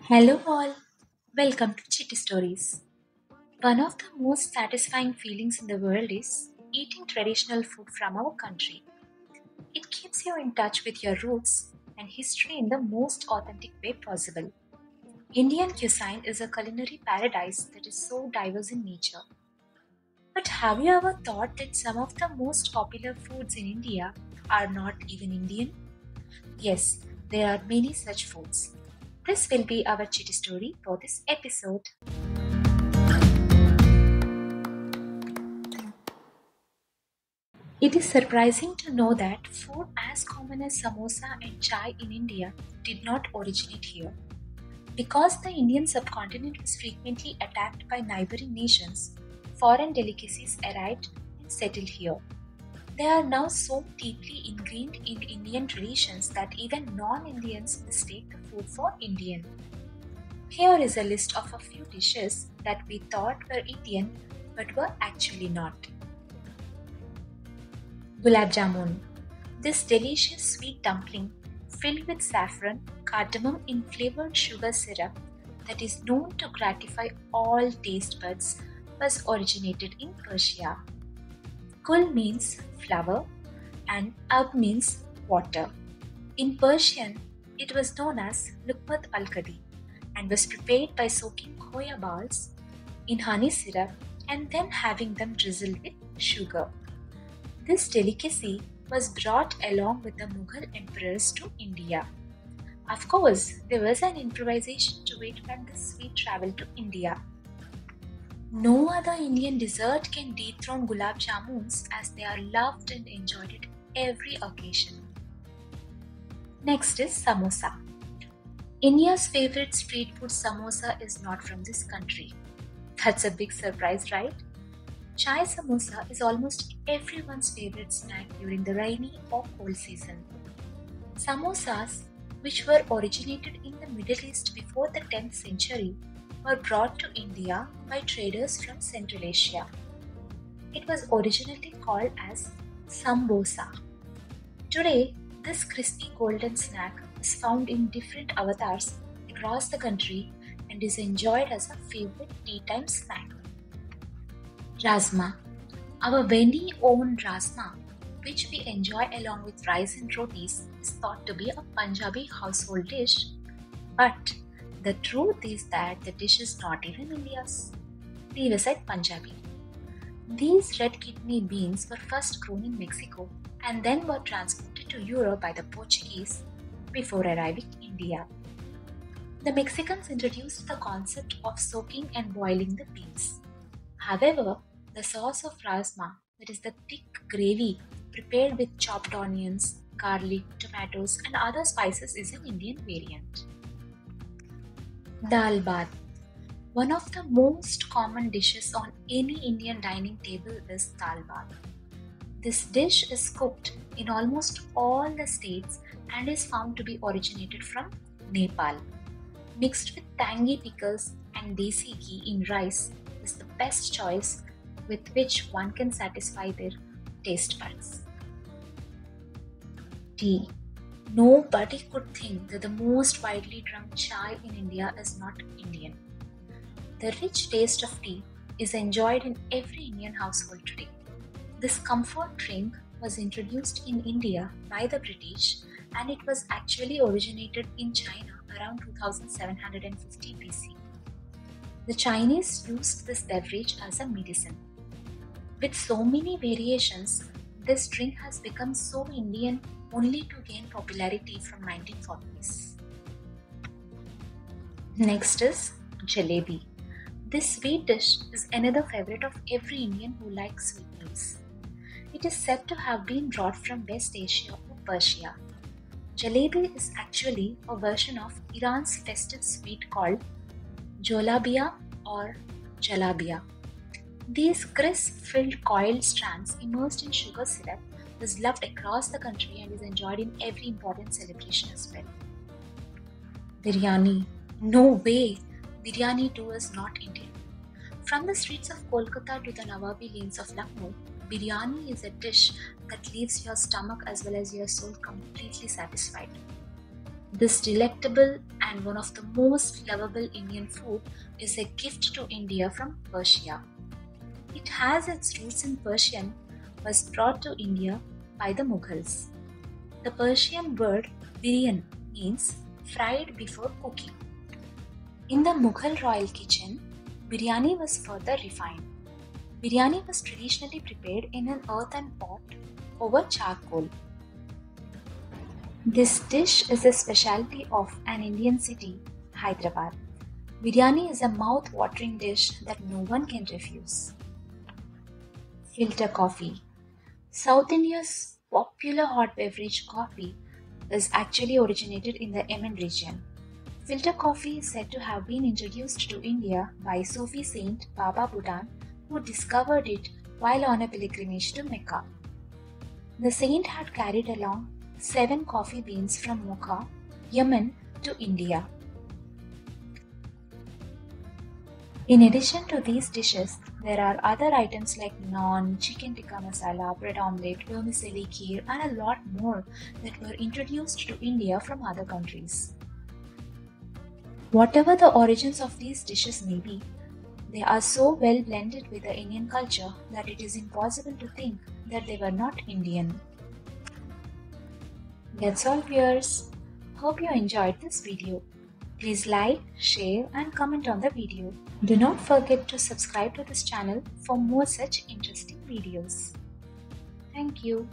Hello all, welcome to Chitty Stories. One of the most satisfying feelings in the world is eating traditional food from our country. It keeps you in touch with your roots and history in the most authentic way possible. Indian cuisine is a culinary paradise that is so diverse in nature. But have you ever thought that some of the most popular foods in India are not even Indian? Yes, there are many such foods. This will be our chitty story for this episode. It is surprising to know that food as common as samosa and chai in India did not originate here. Because the Indian subcontinent was frequently attacked by neighboring nations, foreign delicacies arrived and settled here. They are now so deeply ingrained in Indian traditions that even non Indians mistake the food for Indian. Here is a list of a few dishes that we thought were Indian but were actually not. Gulab Jamun. This delicious sweet dumpling filled with saffron, cardamom in flavored sugar syrup that is known to gratify all taste buds was originated in Persia. Gul means flower and ab means water. In Persian, it was known as Lukmat al-Kadi and was prepared by soaking khoya balls in honey syrup and then having them drizzled with sugar. This delicacy was brought along with the Mughal emperors to India. Of course, there was an improvisation to it when the sweet traveled to India. No other Indian dessert can dethrone gulab jamuns as they are loved and enjoyed at every occasion. Next is samosa. India's favorite street food samosa is not from this country. That's a big surprise, right? Chai samosa is almost everyone's favorite snack during the rainy or cold season. Samosas, which were originated in the Middle East before the 10th century, were brought to India by traders from Central Asia. It was originally called as sambosa. Today, this crispy golden snack is found in different avatars across the country and is enjoyed as a favorite tea time snack. Rajma. Our very own Rajma, which we enjoy along with rice and rotis, is thought to be a Punjabi household dish. But the truth is that the dish is not even India's. Leave aside Punjabi. These red kidney beans were first grown in Mexico and then were transported to Europe by the Portuguese before arriving in India. The Mexicans introduced the concept of soaking and boiling the beans. However, the sauce of rajma, that is the thick gravy prepared with chopped onions, garlic, tomatoes, and other spices, is an Indian variant. Dal bhat. One of the most common dishes on any Indian dining table is dal bhat. This dish is cooked in almost all the states and is found to be originated from Nepal. Mixed with tangy pickles and desi ghee in rice is the best choice with which one can satisfy their taste buds. Tea. Nobody could think that the most widely drunk chai in India is not Indian. The rich taste of tea is enjoyed in every Indian household today. This comfort drink was introduced in India by the British and it was actually originated in China around 2750 BC. The Chinese used this beverage as a medicine. With so many variations, this drink has become so Indian only to gain popularity from 1940s. Next is jalebi. This sweet dish is another favorite of every Indian who likes sweet meals. It is said to have been brought from West Asia or Persia. Jalebi is actually a version of Iran's festive sweet called jolabia or jalabia. These crisp-filled coiled strands immersed in sugar syrup is loved across the country and is enjoyed in every important celebration as well. Biryani. No way! Biryani too is not Indian. From the streets of Kolkata to the Nawabi lanes of Lucknow, biryani is a dish that leaves your stomach as well as your soul completely satisfied. This delectable and one of the most lovable Indian food is a gift to India from Persia. It has its roots in Persian, was brought to India by the Mughals. The Persian word biryan means fried before cooking. In the Mughal royal kitchen, biryani was further refined. Biryani was traditionally prepared in an earthen pot over charcoal. This dish is a specialty of an Indian city, Hyderabad. Biryani is a mouth-watering dish that no one can refuse. Filter coffee. South India's popular hot beverage coffee is actually originated in the Yemen region. Filter coffee is said to have been introduced to India by Sufi saint Baba Budan, who discovered it while on a pilgrimage to Mecca. The saint had carried along 7 coffee beans from Mocha, Yemen to India. In addition to these dishes, there are other items like naan, chicken tikka masala, bread omelette, vermicelli kheer, and a lot more that were introduced to India from other countries. Whatever the origins of these dishes may be, they are so well blended with the Indian culture that it is impossible to think that they were not Indian. That's all, viewers. Hope you enjoyed this video. Please like, share and comment on the video. Do not forget to subscribe to this channel for more such interesting videos. Thank you.